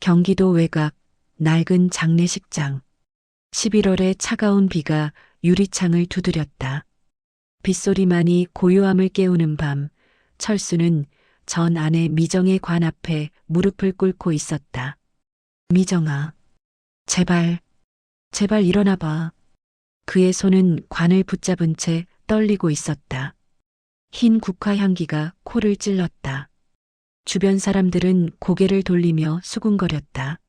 경기도 외곽 낡은 장례식장. 11월의 차가운 비가 유리창을 두드렸다. 빗소리만이 고요함을 깨우는 밤, 철수는 전 아내 미정의 관 앞에 무릎을 꿇고 있었다. 미정아, 제발, 제발 일어나 봐. 그의 손은 관을 붙잡은 채 떨리고 있었다. 흰 국화 향기가 코를 찔렀다. 주변 사람들은 고개를 돌리며 수군거렸다.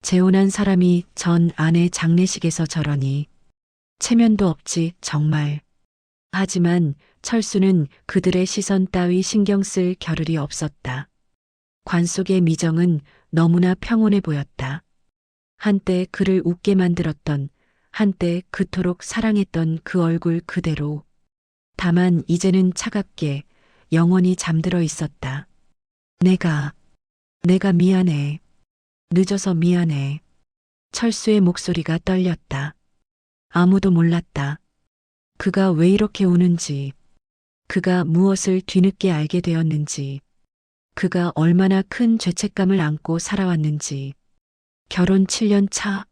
재혼한 사람이 전 아내 장례식에서 저러니 체면도 없지 정말. 하지만 철수는 그들의 시선 따위 신경 쓸 겨를이 없었다. 관 속의 미정은 너무나 평온해 보였다. 한때 그를 웃게 만들었던, 한때 그토록 사랑했던 그 얼굴 그대로. 다만 이제는 차갑게 영원히 잠들어 있었다. 내가 미안해. 늦어서 미안해. 철수의 목소리가 떨렸다. 아무도 몰랐다. 그가 왜 이렇게 우는지, 그가 무엇을 뒤늦게 알게 되었는지, 그가 얼마나 큰 죄책감을 안고 살아왔는지. 결혼 7년 차,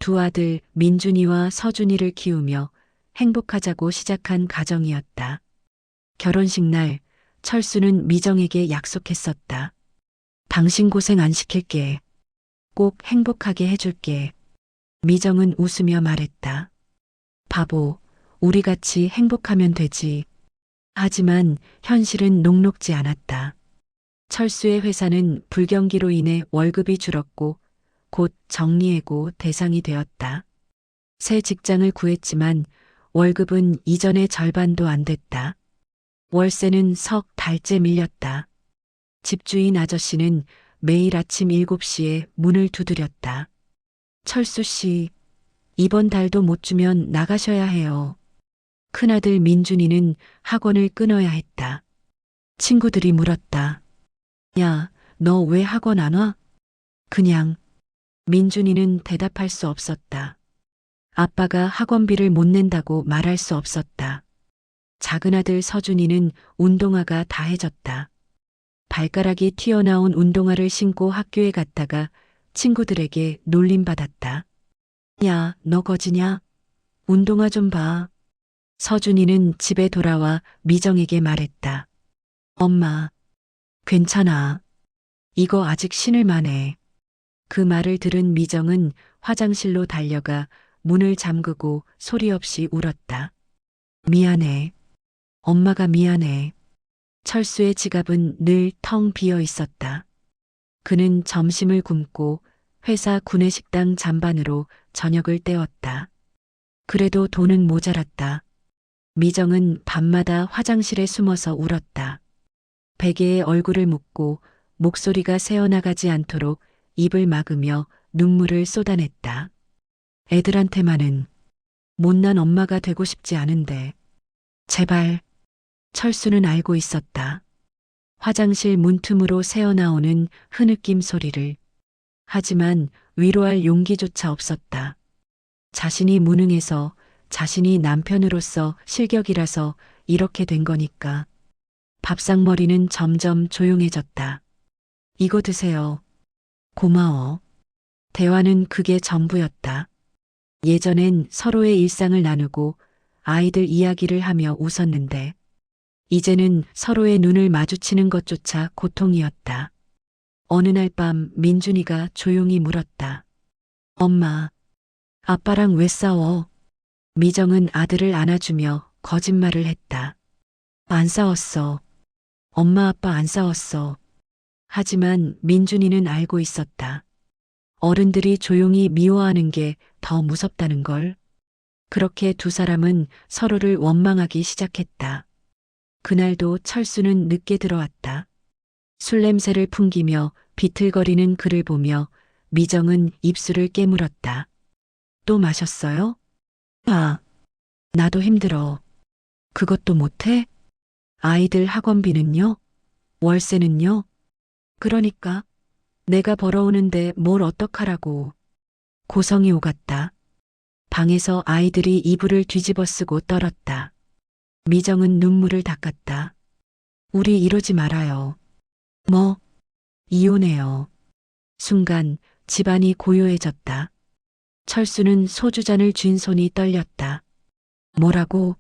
두 아들 민준이와 서준이를 키우며 행복하자고 시작한 가정이었다. 결혼식 날 철수는 미정에게 약속했었다. 당신 고생 안 시킬게. 꼭 행복하게 해줄게. 미정은 웃으며 말했다. 바보, 우리 같이 행복하면 되지. 하지만 현실은 녹록지 않았다. 철수의 회사는 불경기로 인해 월급이 줄었고 곧 정리해고 대상이 되었다. 새 직장을 구했지만 월급은 이전의 절반도 안 됐다. 월세는 석 달째 밀렸다. 집주인 아저씨는 매일 아침 7시에 문을 두드렸다. 철수 씨, 이번 달도 못 주면 나가셔야 해요. 큰아들 민준이는 학원을 끊어야 했다. 친구들이 물었다. 야, 너 왜 학원 안 와? 그냥. 민준이는 대답할 수 없었다. 아빠가 학원비를 못 낸다고 말할 수 없었다. 작은 아들 서준이는 운동화가 다해졌다. 발가락이 튀어나온 운동화를 신고 학교에 갔다가 친구들에게 놀림받았다. 야, 너 거지냐? 운동화 좀 봐. 서준이는 집에 돌아와 미정에게 말했다. 엄마, 괜찮아. 이거 아직 신을 만해. 그 말을 들은 미정은 화장실로 달려가 문을 잠그고 소리 없이 울었다. 미안해. 엄마가 미안해. 철수의 지갑은 늘 텅 비어 있었다. 그는 점심을 굶고 회사 구내식당 잔반으로 저녁을 때웠다. 그래도 돈은 모자랐다. 미정은 밤마다 화장실에 숨어서 울었다. 베개에 얼굴을 묻고 목소리가 새어나가지 않도록 입을 막으며 눈물을 쏟아냈다. 애들한테만은 못난 엄마가 되고 싶지 않은데. 제발. 철수는 알고 있었다. 화장실 문틈으로 새어나오는 흐느낌 소리를. 하지만 위로할 용기조차 없었다. 자신이 무능해서, 자신이 남편으로서 실격이라서 이렇게 된 거니까. 밥상머리는 점점 조용해졌다. 이거 드세요. 고마워. 대화는 그게 전부였다. 예전엔 서로의 일상을 나누고 아이들 이야기를 하며 웃었는데 이제는 서로의 눈을 마주치는 것조차 고통이었다. 어느 날 밤 민준이가 조용히 물었다. 엄마, 아빠랑 왜 싸워? 미정은 아들을 안아주며 거짓말을 했다. 안 싸웠어. 엄마 아빠 안 싸웠어. 하지만 민준이는 알고 있었다. 어른들이 조용히 미워하는 게 더 무섭다는 걸. 그렇게 두 사람은 서로를 원망하기 시작했다. 그날도 철수는 늦게 들어왔다. 술 냄새를 풍기며 비틀거리는 그를 보며 미정은 입술을 깨물었다. 또 마셨어요? 아, 나도 힘들어. 그것도 못해? 아이들 학원비는요? 월세는요? 그러니까 내가 벌어오는데 뭘 어떡하라고. 고성이 오갔다. 방에서 아이들이 이불을 뒤집어 쓰고 떨었다. 미정은 눈물을 닦았다. 우리 이러지 말아요. 뭐? 이혼해요. 순간 집안이 고요해졌다. 철수는 소주잔을 쥔 손이 떨렸다. 뭐라고?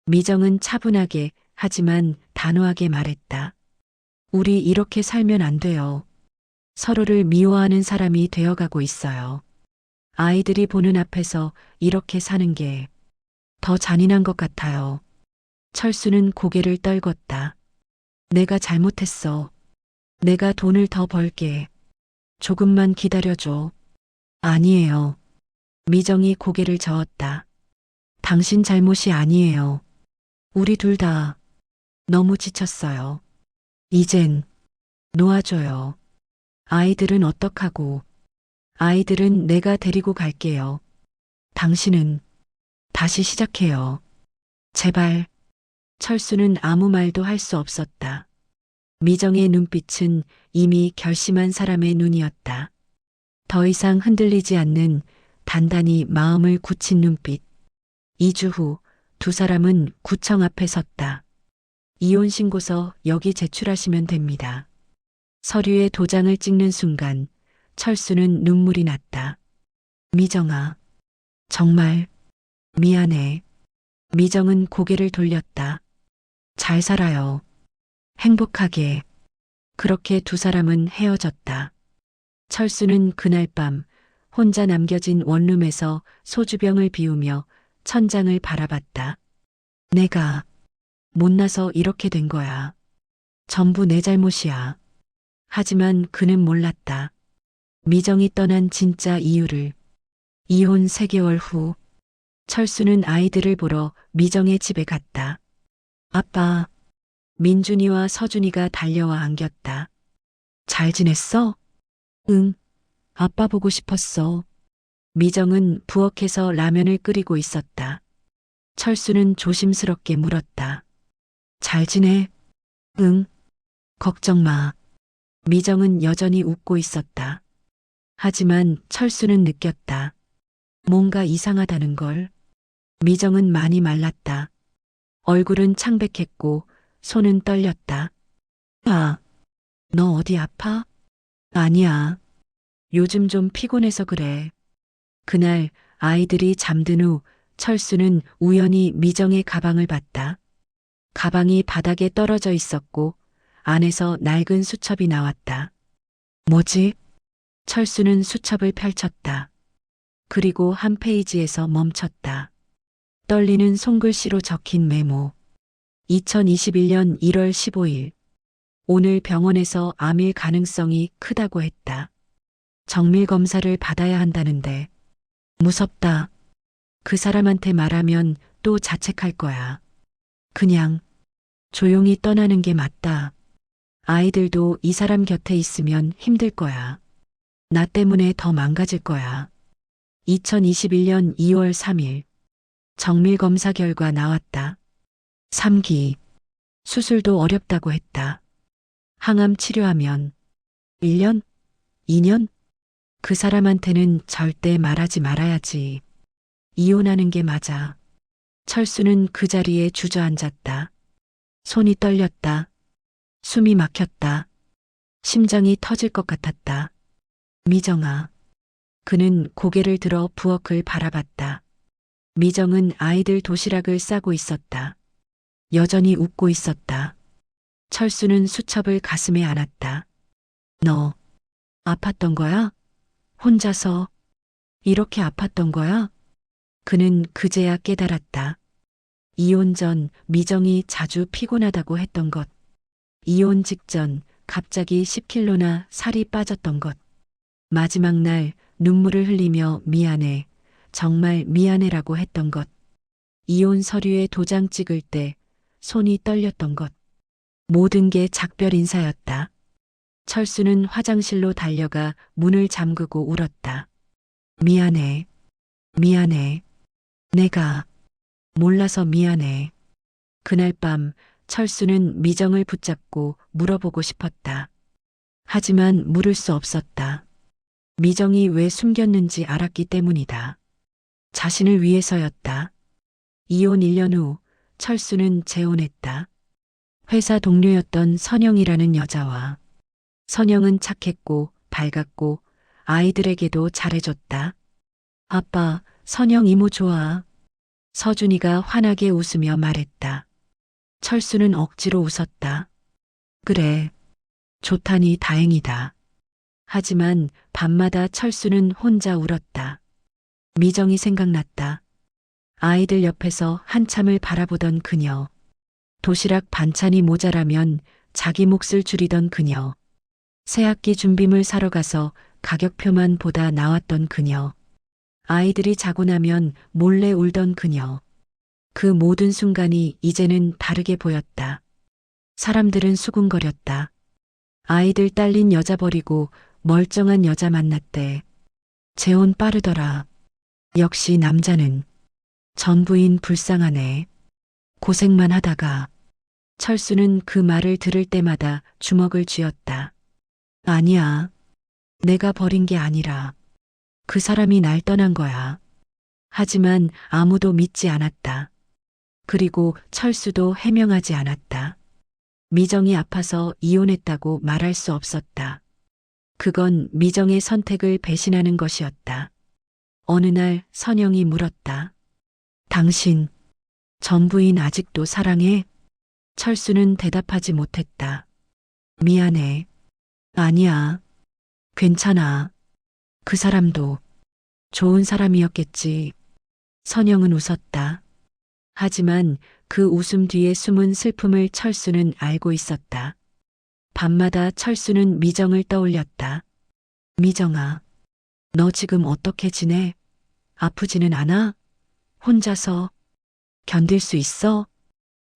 미정은 차분하게 하지만 단호하게 말했다. 우리 이렇게 살면 안 돼요. 서로를 미워하는 사람이 되어가고 있어요. 아이들이 보는 앞에서 이렇게 사는 게 더 잔인한 것 같아요. 철수는 고개를 떨궜다. 내가 잘못했어. 내가 돈을 더 벌게. 조금만 기다려줘. 아니에요. 미정이 고개를 저었다. 당신 잘못이 아니에요. 우리 둘 다 너무 지쳤어요. 이젠 놓아줘요. 아이들은 어떡하고. 아이들은 내가 데리고 갈게요. 당신은 다시 시작해요. 제발. 철수는 아무 말도 할 수 없었다. 미정의 눈빛은 이미 결심한 사람의 눈이었다. 더 이상 흔들리지 않는 단단히 마음을 굳힌 눈빛. 2주 후 두 사람은 구청 앞에 섰다. 이혼 신고서 여기 제출하시면 됩니다. 서류에 도장을 찍는 순간 철수는 눈물이 났다. 미정아, 정말 미안해. 미정은 고개를 돌렸다. 잘 살아요. 행복하게. 그렇게 두 사람은 헤어졌다. 철수는 그날 밤 혼자 남겨진 원룸에서 소주병을 비우며 천장을 바라봤다. 내가 못나서 이렇게 된 거야. 전부 내 잘못이야. 하지만 그는 몰랐다. 미정이 떠난 진짜 이유를. 이혼 3개월 후 철수는 아이들을 보러 미정의 집에 갔다. 아빠, 민준이와 서준이가 달려와 안겼다. 잘 지냈어? 응, 아빠 보고 싶었어. 미정은 부엌에서 라면을 끓이고 있었다. 철수는 조심스럽게 물었다. 잘 지내? 응, 걱정 마. 미정은 여전히 웃고 있었다. 하지만 철수는 느꼈다. 뭔가 이상하다는 걸. 미정은 많이 말랐다. 얼굴은 창백했고 손은 떨렸다. 아, 너 어디 아파? 아니야. 요즘 좀 피곤해서 그래. 그날 아이들이 잠든 후 철수는 우연히 미정의 가방을 봤다. 가방이 바닥에 떨어져 있었고 안에서 낡은 수첩이 나왔다. 뭐지? 철수는 수첩을 펼쳤다. 그리고 한 페이지에서 멈췄다. 떨리는 손글씨로 적힌 메모. 2021년 1월 15일. 오늘 병원에서 암일 가능성이 크다고 했다. 정밀 검사를 받아야 한다는데. 무섭다. 그 사람한테 말하면 또 자책할 거야. 그냥 조용히 떠나는 게 맞다. 아이들도 이 사람 곁에 있으면 힘들 거야. 나 때문에 더 망가질 거야. 2021년 2월 3일. 정밀 검사 결과 나왔다. 3기. 수술도 어렵다고 했다. 항암 치료하면 1년? 2년? 그 사람한테는 절대 말하지 말아야지. 이혼하는 게 맞아. 철수는 그 자리에 주저앉았다. 손이 떨렸다. 숨이 막혔다. 심장이 터질 것 같았다. 미정아. 그는 고개를 들어 부엌을 바라봤다. 미정은 아이들 도시락을 싸고 있었다. 여전히 웃고 있었다. 철수는 수첩을 가슴에 안았다. 너 아팠던 거야? 혼자서 이렇게 아팠던 거야? 그는 그제야 깨달았다. 이혼 전 미정이 자주 피곤하다고 했던 것. 이혼 직전 갑자기 10kg나 살이 빠졌던 것. 마지막 날 눈물을 흘리며 미안해, 정말 미안해라고 했던 것. 이혼 서류에 도장 찍을 때 손이 떨렸던 것. 모든 게 작별 인사였다. 철수는 화장실로 달려가 문을 잠그고 울었다. 미안해. 미안해. 내가 몰라서 미안해. 그날 밤 철수는 미정을 붙잡고 물어보고 싶었다. 하지만 물을 수 없었다. 미정이 왜 숨겼는지 알았기 때문이다. 자신을 위해서였다. 이혼 1년 후 철수는 재혼했다. 회사 동료였던 선영이라는 여자와. 선영은 착했고 밝았고 아이들에게도 잘해줬다. 아빠, 선영 이모 좋아. 서준이가 환하게 웃으며 말했다. 철수는 억지로 웃었다. 그래, 좋다니 다행이다. 하지만 밤마다 철수는 혼자 울었다. 미정이 생각났다. 아이들 옆에서 한참을 바라보던 그녀. 도시락 반찬이 모자라면 자기 몫을 줄이던 그녀. 새학기 준비물 사러 가서 가격표만 보다 나왔던 그녀. 아이들이 자고 나면 몰래 울던 그녀. 그 모든 순간이 이제는 다르게 보였다. 사람들은 수군거렸다. 아이들 딸린 여자 버리고 멀쩡한 여자 만났대. 재혼 빠르더라. 역시 남자는. 전부인 불쌍하네. 고생만 하다가. 철수는 그 말을 들을 때마다 주먹을 쥐었다. 아니야. 내가 버린 게 아니라 그 사람이 날 떠난 거야. 하지만 아무도 믿지 않았다. 그리고 철수도 해명하지 않았다. 미정이 아파서 이혼했다고 말할 수 없었다. 그건 미정의 선택을 배신하는 것이었다. 어느 날 선영이 물었다. 당신, 전 부인 아직도 사랑해? 철수는 대답하지 못했다. 미안해. 아니야. 괜찮아. 그 사람도 좋은 사람이었겠지. 선영은 웃었다. 하지만 그 웃음 뒤에 숨은 슬픔을 철수는 알고 있었다. 밤마다 철수는 미정을 떠올렸다. 미정아, 너 지금 어떻게 지내? 아프지는 않아? 혼자서 견딜 수 있어?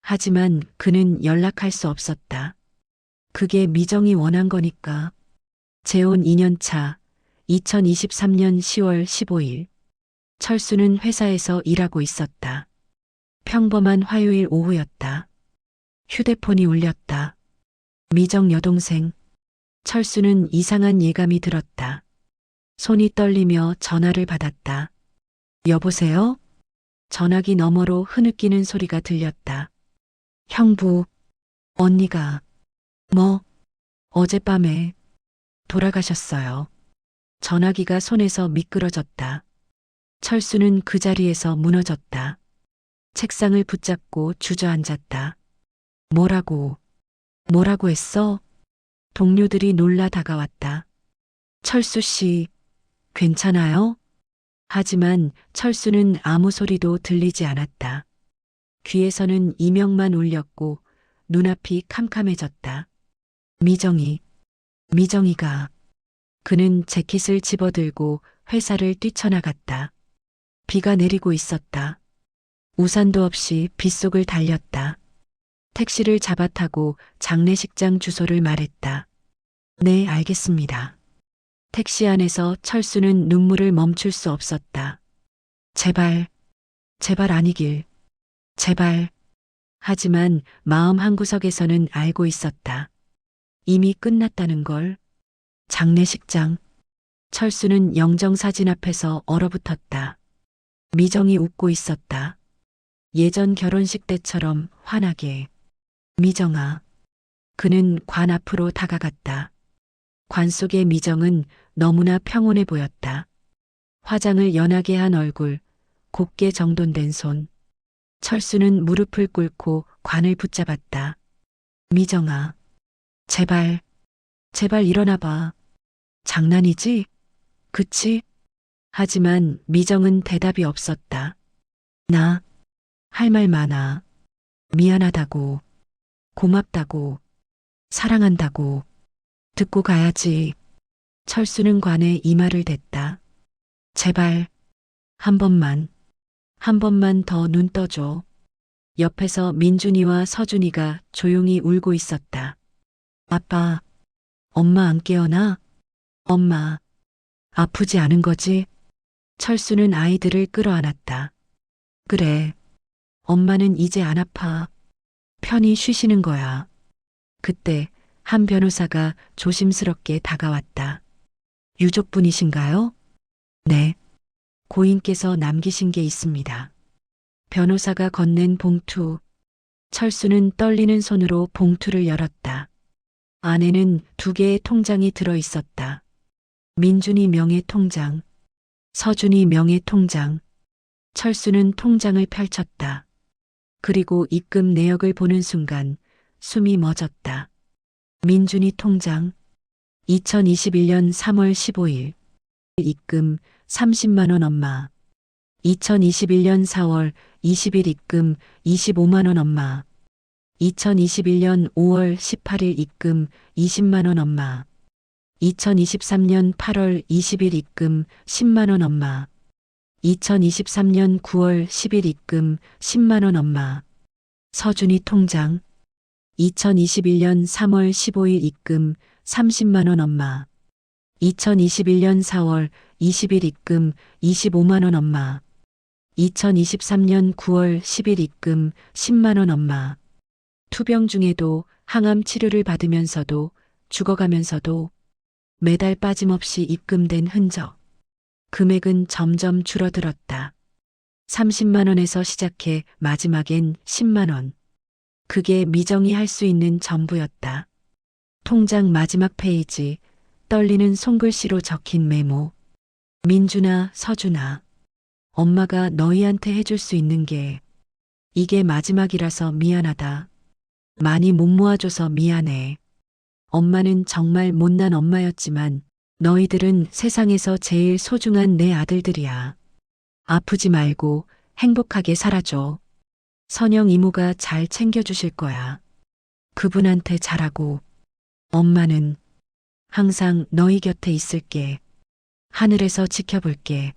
하지만 그는 연락할 수 없었다. 그게 미정이 원한 거니까. 재혼 2년 차, 2023년 10월 15일. 철수는 회사에서 일하고 있었다. 평범한 화요일 오후였다. 휴대폰이 울렸다. 미정 여동생. 철수는 이상한 예감이 들었다. 손이 떨리며 전화를 받았다. 여보세요? 전화기 너머로 흐느끼는 소리가 들렸다. 형부, 언니가, 어젯밤에 돌아가셨어요. 전화기가 손에서 미끄러졌다. 철수는 그 자리에서 무너졌다. 책상을 붙잡고 주저앉았다. 뭐라고 했어? 동료들이 놀라 다가왔다. 철수 씨, 괜찮아요? 하지만 철수는 아무 소리도 들리지 않았다. 귀에서는 이명만 울렸고 눈앞이 캄캄해졌다. 미정이가. 그는 재킷을 집어들고 회사를 뛰쳐나갔다. 비가 내리고 있었다. 우산도 없이 빗속을 달렸다. 택시를 잡아타고 장례식장 주소를 말했다. 네, 알겠습니다. 택시 안에서 철수는 눈물을 멈출 수 없었다. 제발 아니길. 제발. 하지만 마음 한구석에서는 알고 있었다. 이미 끝났다는 걸. 장례식장. 철수는 영정사진 앞에서 얼어붙었다. 미정이 웃고 있었다. 예전 결혼식 때처럼 환하게. 미정아. 그는 관 앞으로 다가갔다. 관 속의 미정은 너무나 평온해 보였다. 화장을 연하게 한 얼굴, 곱게 정돈된 손. 철수는 무릎을 꿇고 관을 붙잡았다. 미정아. 제발 일어나 봐. 장난이지? 그치? 하지만 미정은 대답이 없었다. 나 할 말 많아. 미안하다고. 고맙다고. 사랑한다고. 듣고 가야지. 철수는 관에 이마를 댔다. 제발 한 번만 더 눈 떠줘. 옆에서 민준이와 서준이가 조용히 울고 있었다. 아빠, 엄마 안 깨어나? 엄마, 아프지 않은 거지? 철수는 아이들을 끌어안았다. 그래, 엄마는 이제 안 아파. 편히 쉬시는 거야. 그때 한 변호사가 조심스럽게 다가왔다. 유족분이신가요? 네. 고인께서 남기신 게 있습니다. 변호사가 건넨 봉투. 철수는 떨리는 손으로 봉투를 열었다. 안에는 2개의 통장이 들어 있었다. 민준이 명예통장, 서준이 명예통장, 철수는 통장을 펼쳤다. 그리고 입금 내역을 보는 순간 숨이 멎었다. 민준이 통장, 2021년 3월 15일, 입금 30만 원 엄마. 2021년 4월 20일 입금 25만 원 엄마. 2021년 5월 18일 입금 20만 원 엄마. 2023년 8월 20일 입금 10만 원 엄마. 2023년 9월 10일 입금 10만 원 엄마. 서준이 통장. 2021년 3월 15일 입금 30만 원 엄마. 2021년 4월 20일 입금 25만 원 엄마. 2023년 9월 10일 입금 10만 원 엄마. 투병 중에도 항암 치료를 받으면서도 죽어가면서도 매달 빠짐없이 입금된 흔적. 금액은 점점 줄어들었다. 30만 원에서 시작해 마지막엔 10만 원. 그게 미정이 할 수 있는 전부였다. 통장 마지막 페이지, 떨리는 손글씨로 적힌 메모. 민준아, 서준아. 엄마가 너희한테 해줄 수 있는 게 이게 마지막이라서 미안하다. 많이 못 모아줘서 미안해. 엄마는 정말 못난 엄마였지만 너희들은 세상에서 제일 소중한 내 아들들이야. 아프지 말고 행복하게 살아줘. 선영 이모가 잘 챙겨주실 거야. 그분한테 잘하고 엄마는 항상 너희 곁에 있을게. 하늘에서 지켜볼게.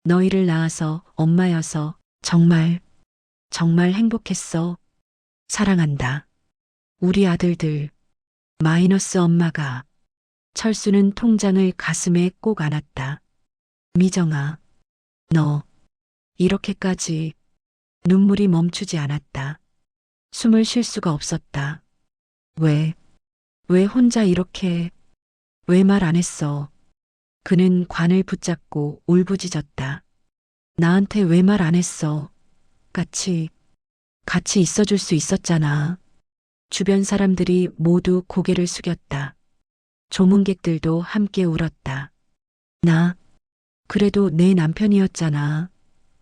너희를 낳아서 엄마여서 정말 행복했어. 사랑한다. 우리 아들들. 마이너스 엄마가. 철수는 통장을 가슴에 꼭 안았다. 미정아, 너 이렇게까지. 눈물이 멈추지 않았다. 숨을 쉴 수가 없었다. 왜 혼자 이렇게, 왜 말 안 했어? 그는 관을 붙잡고 울부짖었다. 나한테 왜 말 안 했어? 같이 있어줄 수 있었잖아. 주변 사람들이 모두 고개를 숙였다. 조문객들도 함께 울었다. 나, 그래도 내 남편이었잖아.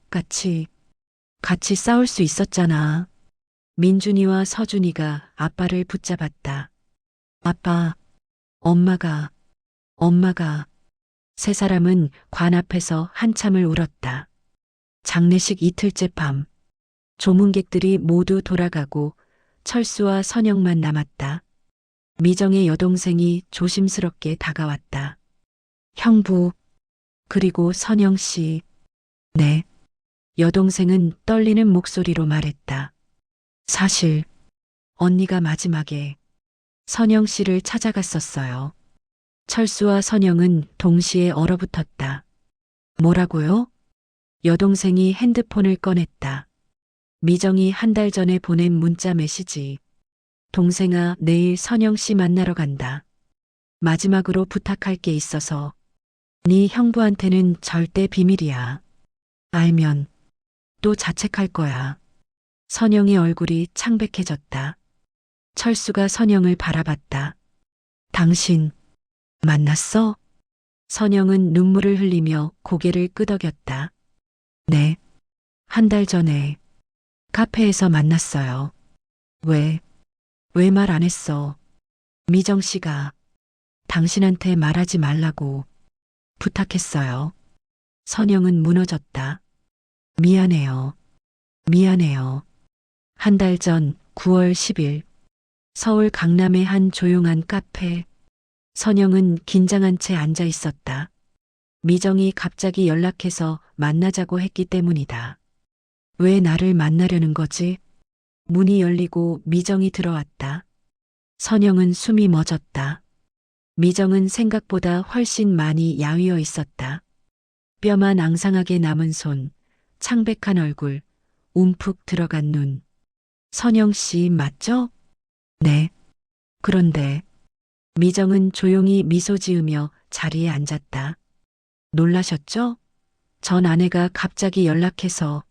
같이 싸울 수 있었잖아. 민준이와 서준이가 아빠를 붙잡았다. 아빠, 엄마가. 세 사람은 관 앞에서 한참을 울었다. 장례식 이틀째 밤. 조문객들이 모두 돌아가고 철수와 선영만 남았다. 미정의 여동생이 조심스럽게 다가왔다. 형부, 그리고 선영 씨. 네. 여동생은 떨리는 목소리로 말했다. 사실 언니가 마지막에 선영 씨를 찾아갔었어요. 철수와 선영은 동시에 얼어붙었다. 뭐라고요? 여동생이 핸드폰을 꺼냈다. 미정이 한 달 전에 보낸 문자 메시지. 동생아, 내일 선영 씨 만나러 간다. 마지막으로 부탁할 게 있어서. 네 형부한테는 절대 비밀이야. 알면 또 자책할 거야. 선영의 얼굴이 창백해졌다. 철수가 선영을 바라봤다. 당신 만났어? 선영은 눈물을 흘리며 고개를 끄덕였다. 네. 한 달 전에 카페에서 만났어요. 왜 말 안 했어? 미정 씨가 당신한테 말하지 말라고 부탁했어요. 선영은 무너졌다. 미안해요. 한 달 전 9월 10일 서울 강남의 한 조용한 카페. 선영은 긴장한 채 앉아 있었다. 미정이 갑자기 연락해서 만나자고 했기 때문이다. 왜 나를 만나려는 거지? 문이 열리고 미정이 들어왔다. 선영은 숨이 멎었다. 미정은 생각보다 훨씬 많이 야위어 있었다. 뼈만 앙상하게 남은 손, 창백한 얼굴, 움푹 들어간 눈. 선영 씨 맞죠? 네. 그런데 미정은 조용히 미소 지으며 자리에 앉았다. 놀라셨죠? 전 아내가 갑자기 연락해서.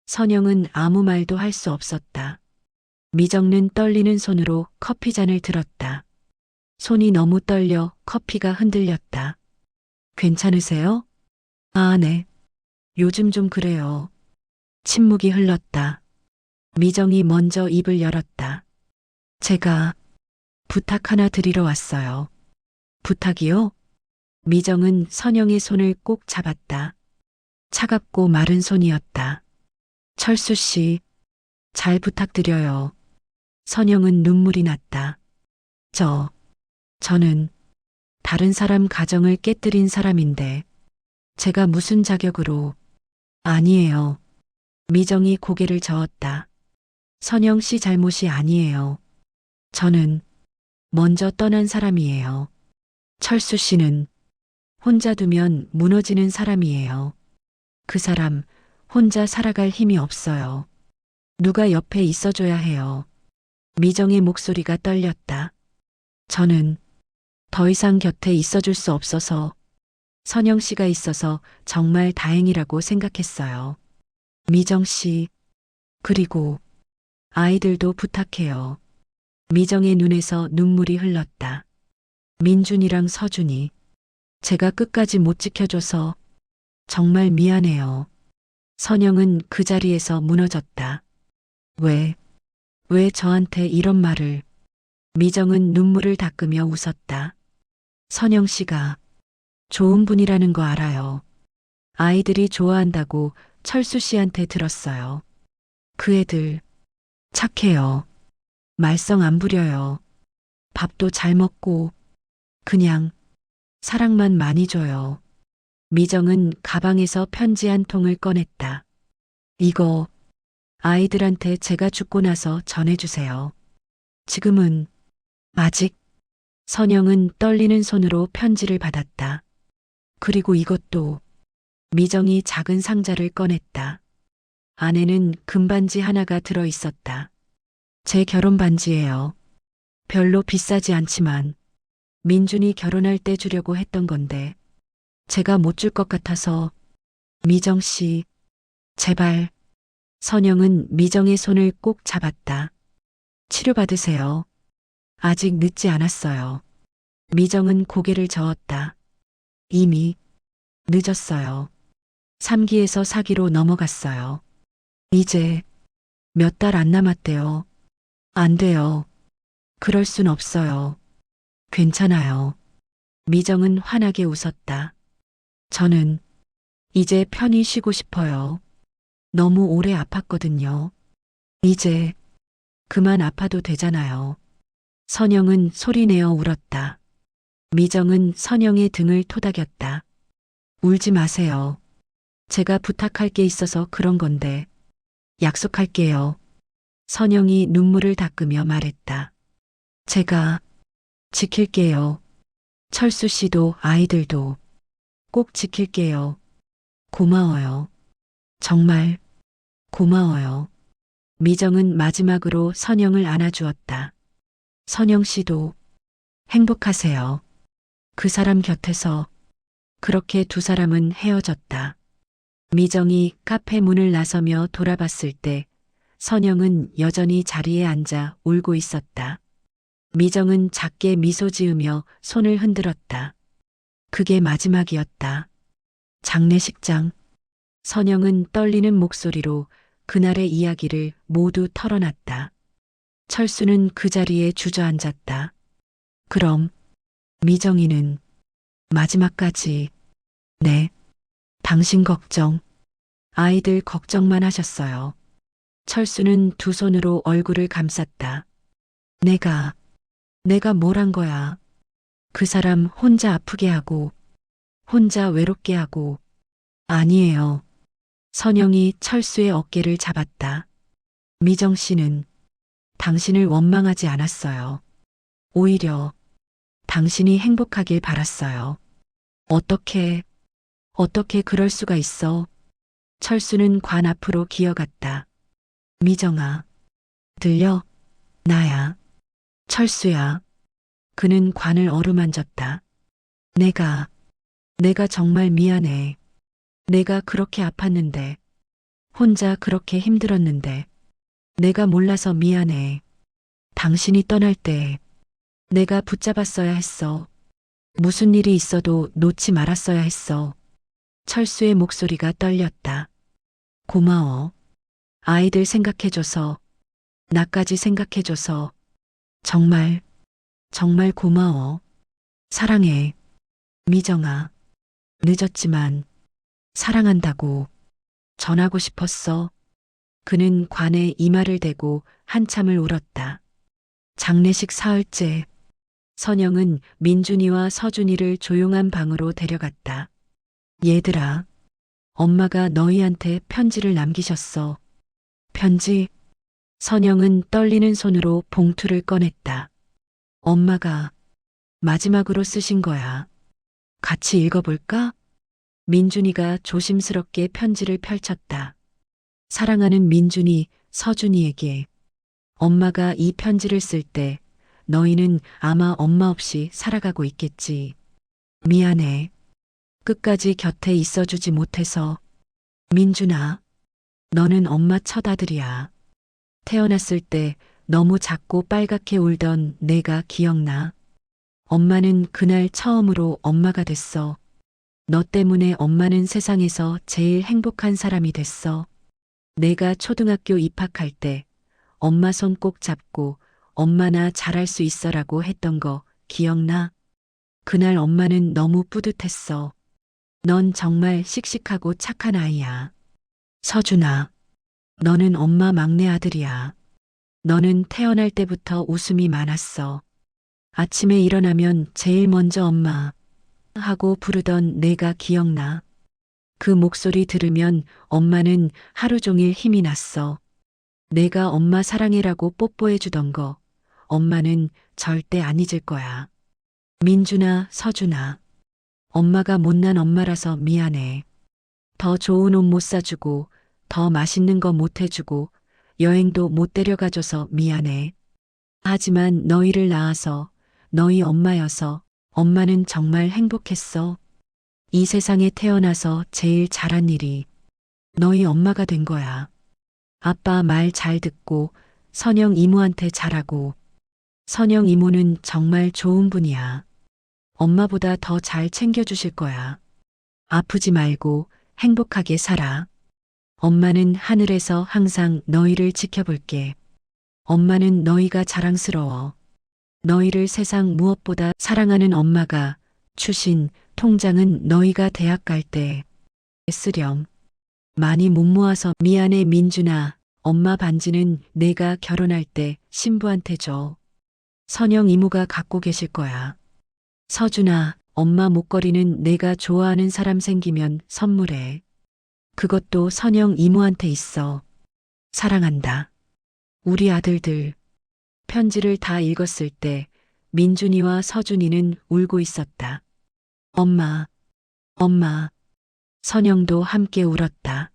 선영은 아무 말도 할 수 없었다. 미정은 떨리는 손으로 커피잔을 들었다. 손이 너무 떨려 커피가 흔들렸다. 괜찮으세요? 아, 네. 요즘 좀 그래요. 침묵이 흘렀다. 미정이 먼저 입을 열었다. 제가 부탁 하나 드리러 왔어요. 부탁이요? 미정은 선영의 손을 꼭 잡았다. 차갑고 마른 손이었다. 철수 씨, 잘 부탁드려요. 선영은 눈물이 났다. 저는 다른 사람 가정을 깨뜨린 사람인데 제가 무슨 자격으로. 아니에요. 미정이 고개를 저었다. 선영 씨 잘못이 아니에요. 저는 먼저 떠난 사람이에요. 철수 씨는 혼자 두면 무너지는 사람이에요. 그 사람 혼자 살아갈 힘이 없어요. 누가 옆에 있어줘야 해요. 미정의 목소리가 떨렸다. 저는 더 이상 곁에 있어줄 수 없어서 선영 씨가 있어서 정말 다행이라고 생각했어요. 미정 씨, 그리고 아이들도 부탁해요. 미정의 눈에서 눈물이 흘렀다. 민준이랑 서준이, 제가 끝까지 못 지켜줘서 정말 미안해요. 선영은 그 자리에서 무너졌다. 왜 저한테 이런 말을. 미정은 눈물을 닦으며 웃었다. 선영 씨가 좋은 분이라는 거 알아요. 아이들이 좋아한다고 철수 씨한테 들었어요. 그 애들 착해요. 말썽 안 부려요. 밥도 잘 먹고 그냥 사랑만 많이 줘요. 미정은 가방에서 편지 한 통을 꺼냈다. 이거 아이들한테 제가 죽고 나서 전해주세요. 지금은 아직. 선영은 떨리는 손으로 편지를 받았다. 그리고 이것도. 미정이 작은 상자를 꺼냈다. 안에는 금반지 하나가 들어 있었다. 제 결혼 반지예요. 별로 비싸지 않지만 민준이 결혼할 때 주려고 했던 건데 제가 못 줄 것 같아서. 미정 씨, 제발. 선영은 미정의 손을 꼭 잡았다. 치료받으세요. 아직 늦지 않았어요. 미정은 고개를 저었다. 이미 늦었어요. 3기에서 4기로 넘어갔어요. 이제 몇 달 안 남았대요. 안 돼요. 그럴 순 없어요. 괜찮아요. 미정은 환하게 웃었다. 저는 이제 편히 쉬고 싶어요. 너무 오래 아팠거든요. 이제 그만 아파도 되잖아요. 선영은 소리내어 울었다. 미정은 선영의 등을 토닥였다. 울지 마세요. 제가 부탁할 게 있어서 그런 건데 약속할게요. 선영이 눈물을 닦으며 말했다. 제가 지킬게요. 철수 씨도 아이들도 꼭 지킬게요. 고마워요. 정말 고마워요. 미정은 마지막으로 선영을 안아주었다. 선영 씨도 행복하세요. 그 사람 곁에서 그렇게 두 사람은 헤어졌다. 미정이 카페 문을 나서며 돌아봤을 때 선영은 여전히 자리에 앉아 울고 있었다. 미정은 작게 미소 지으며 손을 흔들었다. 그게 마지막이었다. 장례식장. 선영은 떨리는 목소리로 그날의 이야기를 모두 털어놨다. 철수는 그 자리에 주저앉았다. 그럼 미정이는 마지막까지. 네. 당신 걱정. 아이들 걱정만 하셨어요. 철수는 두 손으로 얼굴을 감쌌다. 내가 뭘 한 거야. 그 사람 혼자 아프게 하고, 혼자 외롭게 하고. 아니에요. 선영이 철수의 어깨를 잡았다. 미정 씨는 당신을 원망하지 않았어요. 오히려 당신이 행복하길 바랐어요. 어떻게 그럴 수가 있어. 철수는 관 앞으로 기어갔다. 미정아, 들려? 나야. 철수야. 그는 관을 어루만졌다. 내가 정말 미안해. 내가 그렇게 아팠는데, 혼자 그렇게 힘들었는데, 내가 몰라서 미안해. 당신이 떠날 때 내가 붙잡았어야 했어. 무슨 일이 있어도 놓지 말았어야 했어. 철수의 목소리가 떨렸다. 고마워. 아이들 생각해줘서, 나까지 생각해줘서, 정말, 정말 고마워. 사랑해. 미정아. 늦었지만, 사랑한다고 전하고 싶었어. 그는 관에 이마를 대고 한참을 울었다. 장례식 사흘째, 선영은 민준이와 서준이를 조용한 방으로 데려갔다. 얘들아, 엄마가 너희한테 편지를 남기셨어. 편지? 선영은 떨리는 손으로 봉투를 꺼냈다. 엄마가 마지막으로 쓰신 거야. 같이 읽어볼까? 민준이가 조심스럽게 편지를 펼쳤다. 사랑하는 민준이, 서준이에게. 엄마가 이 편지를 쓸 때 너희는 아마 엄마 없이 살아가고 있겠지. 미안해. 끝까지 곁에 있어주지 못해서. 민준아, 너는 엄마 첫 아들이야. 태어났을 때 너무 작고 빨갛게 울던 내가 기억나. 엄마는 그날 처음으로 엄마가 됐어. 너 때문에 엄마는 세상에서 제일 행복한 사람이 됐어. 내가 초등학교 입학할 때 엄마 손 꼭 잡고 엄마나 잘할 수 있어라고 했던 거 기억나? 그날 엄마는 너무 뿌듯했어. 넌 정말 씩씩하고 착한 아이야. 서준아, 너는 엄마 막내 아들이야. 너는 태어날 때부터 웃음이 많았어. 아침에 일어나면 제일 먼저 엄마 하고 부르던 내가 기억나. 그 목소리 들으면 엄마는 하루 종일 힘이 났어. 내가 엄마 사랑해라고 뽀뽀해 주던 거 엄마는 절대 안 잊을 거야. 민준아, 서준아. 엄마가 못난 엄마라서 미안해. 더 좋은 옷 못 사주고 더 맛있는 거 못 해주고 여행도 못 데려가줘서 미안해. 하지만 너희를 낳아서 너희 엄마여서 엄마는 정말 행복했어. 이 세상에 태어나서 제일 잘한 일이 너희 엄마가 된 거야. 아빠 말 잘 듣고 선영 이모한테 잘하고. 선영 이모는 정말 좋은 분이야. 엄마보다 더 잘 챙겨주실 거야. 아프지 말고 행복하게 살아. 엄마는 하늘에서 항상 너희를 지켜볼게. 엄마는 너희가 자랑스러워. 너희를 세상 무엇보다 사랑하는 엄마가 추신 통장은 너희가 대학 갈 때 쓰렴. 많이 못 모아서 미안해 민준아. 엄마 반지는 내가 결혼할 때 신부한테 줘. 선영 이모가 갖고 계실 거야. 서준아, 엄마 목걸이는 내가 좋아하는 사람 생기면 선물해. 그것도 선영 이모한테 있어. 사랑한다. 우리 아들들. 편지를 다 읽었을 때 민준이와 서준이는 울고 있었다. 엄마, 엄마. 선영도 함께 울었다.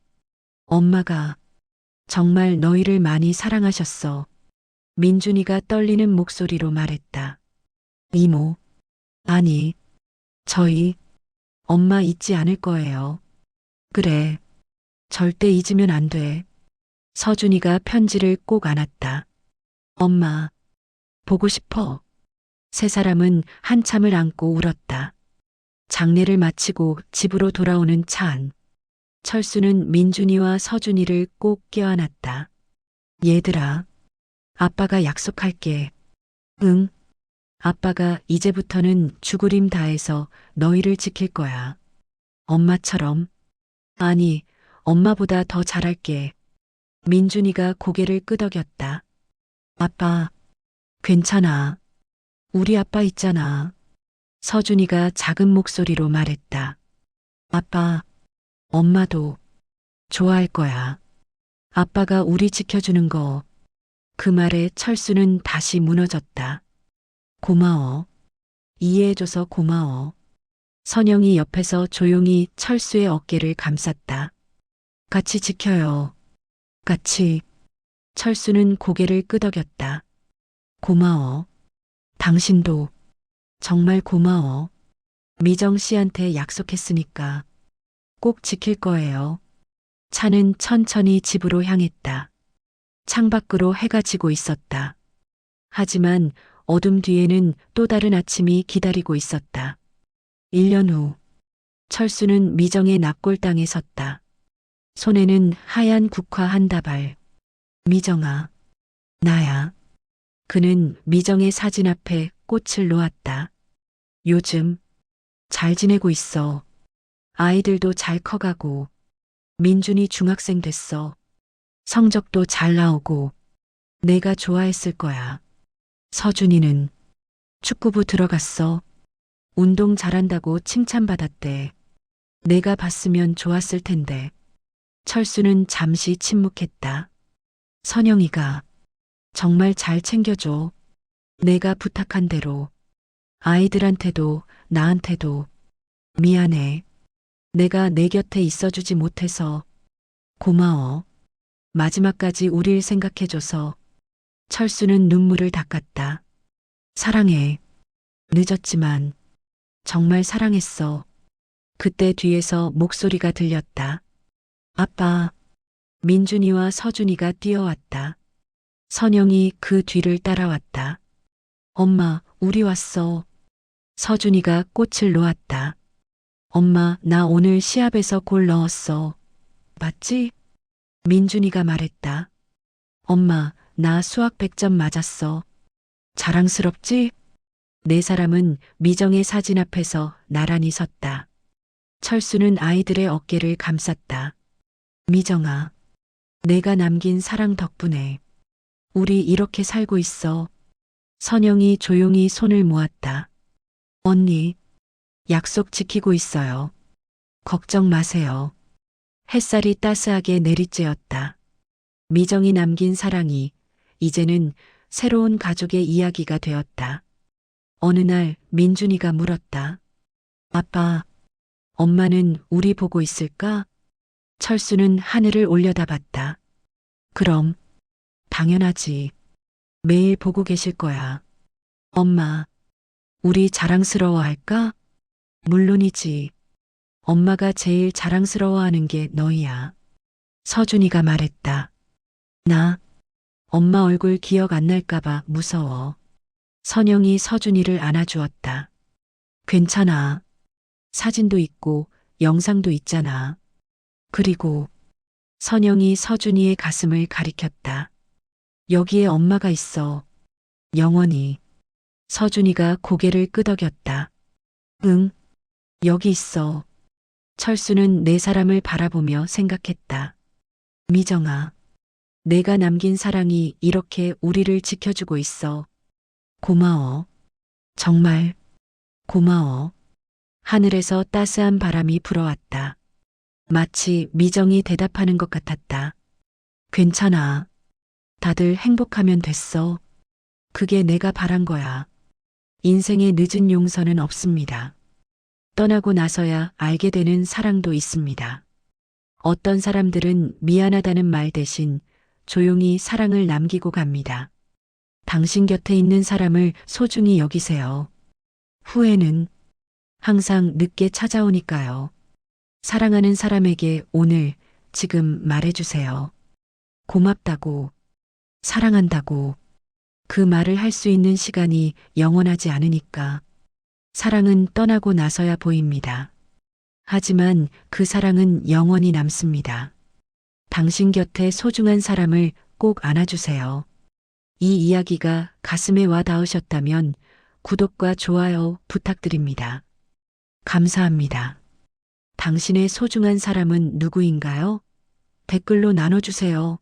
엄마가 정말 너희를 많이 사랑하셨어. 민준이가 떨리는 목소리로 말했다. 이모, 아니, 저희 엄마 잊지 않을 거예요. 그래, 절대 잊으면 안 돼. 서준이가 편지를 꼭 안았다. 엄마, 보고 싶어. 세 사람은 한참을 안고 울었다. 장례를 마치고 집으로 돌아오는 차 안. 철수는 민준이와 서준이를 꼭 껴안았다. 얘들아, 아빠가 약속할게. 응. 아빠가 이제부터는 죽으림 다해서 너희를 지킬 거야. 엄마처럼. 아니, 엄마보다 더 잘할게. 민준이가 고개를 끄덕였다. 아빠, 괜찮아. 우리 아빠 있잖아. 서준이가 작은 목소리로 말했다. 아빠, 엄마도 좋아할 거야. 아빠가 우리 지켜주는 거. 그 말에 철수는 다시 무너졌다. 고마워. 이해해줘서 고마워. 선영이 옆에서 조용히 철수의 어깨를 감쌌다. 같이 지켜요. 같이. 철수는 고개를 끄덕였다. 고마워. 당신도 정말 고마워. 미정 씨한테 약속했으니까 꼭 지킬 거예요. 차는 천천히 집으로 향했다. 창밖으로 해가 지고 있었다. 하지만 어둠 뒤에는 또 다른 아침이 기다리고 있었다. 1년 후 철수는 미정의 납골당에 섰다. 손에는 하얀 국화 한 다발. 미정아, 나야. 그는 미정의 사진 앞에 꽃을 놓았다. 요즘 잘 지내고 있어. 아이들도 잘 커가고, 민준이 중학생 됐어. 성적도 잘 나오고, 내가 좋아했을 거야. 서준이는 축구부 들어갔어. 운동 잘한다고 칭찬받았대. 내가 봤으면 좋았을 텐데. 철수는 잠시 침묵했다. 선영이가 정말 잘 챙겨줘. 내가 부탁한 대로. 아이들한테도 나한테도 미안해. 내가 내 곁에 있어주지 못해서 고마워. 마지막까지 우릴 생각해줘서. 철수는 눈물을 닦았다. 사랑해. 늦었지만 정말 사랑했어. 그때 뒤에서 목소리가 들렸다. 아빠. 민준이와 서준이가 뛰어왔다. 선영이 그 뒤를 따라왔다. 엄마, 우리 왔어. 서준이가 꽃을 놓았다. 엄마, 나 오늘 시합에서 골 넣었어. 맞지? 민준이가 말했다. 엄마, 나 수학 100점 맞았어. 자랑스럽지? 네 사람은 미정의 사진 앞에서 나란히 섰다. 철수는 아이들의 어깨를 감쌌다. 미정아, 내가 남긴 사랑 덕분에 우리 이렇게 살고 있어. 선영이 조용히 손을 모았다. 언니, 약속 지키고 있어요. 걱정 마세요. 햇살이 따스하게 내리쬐었다. 미정이 남긴 사랑이 이제는 새로운 가족의 이야기가 되었다. 어느 날 민준이가 물었다. 아빠, 엄마는 우리 보고 있을까? 철수는 하늘을 올려다봤다. 그럼, 당연하지. 매일 보고 계실 거야. 엄마, 우리 자랑스러워할까? 물론이지. 엄마가 제일 자랑스러워하는 게 너희야. 서준이가 말했다. 나, 엄마 얼굴 기억 안 날까봐 무서워. 선영이 서준이를 안아주었다. 괜찮아. 사진도 있고 영상도 있잖아. 그리고 선영이 서준이의 가슴을 가리켰다. 여기에 엄마가 있어. 영원히. 서준이가 고개를 끄덕였다. 응, 여기 있어. 철수는 네 사람을 바라보며 생각했다. 미정아, 내가 남긴 사랑이 이렇게 우리를 지켜주고 있어. 고마워. 정말 고마워. 하늘에서 따스한 바람이 불어왔다. 마치 미정이 대답하는 것 같았다. 괜찮아. 다들 행복하면 됐어. 그게 내가 바란 거야. 인생에 늦은 용서는 없습니다. 떠나고 나서야 알게 되는 사랑도 있습니다. 어떤 사람들은 미안하다는 말 대신 조용히 사랑을 남기고 갑니다. 당신 곁에 있는 사람을 소중히 여기세요. 후회는 항상 늦게 찾아오니까요. 사랑하는 사람에게 오늘, 지금 말해주세요. 고맙다고, 사랑한다고. 그 말을 할 수 있는 시간이 영원하지 않으니까. 사랑은 떠나고 나서야 보입니다. 하지만 그 사랑은 영원히 남습니다. 당신 곁에 소중한 사람을 꼭 안아주세요. 이 이야기가 가슴에 와 닿으셨다면 구독과 좋아요 부탁드립니다. 감사합니다. 당신의 소중한 사람은 누구인가요? 댓글로 나눠주세요.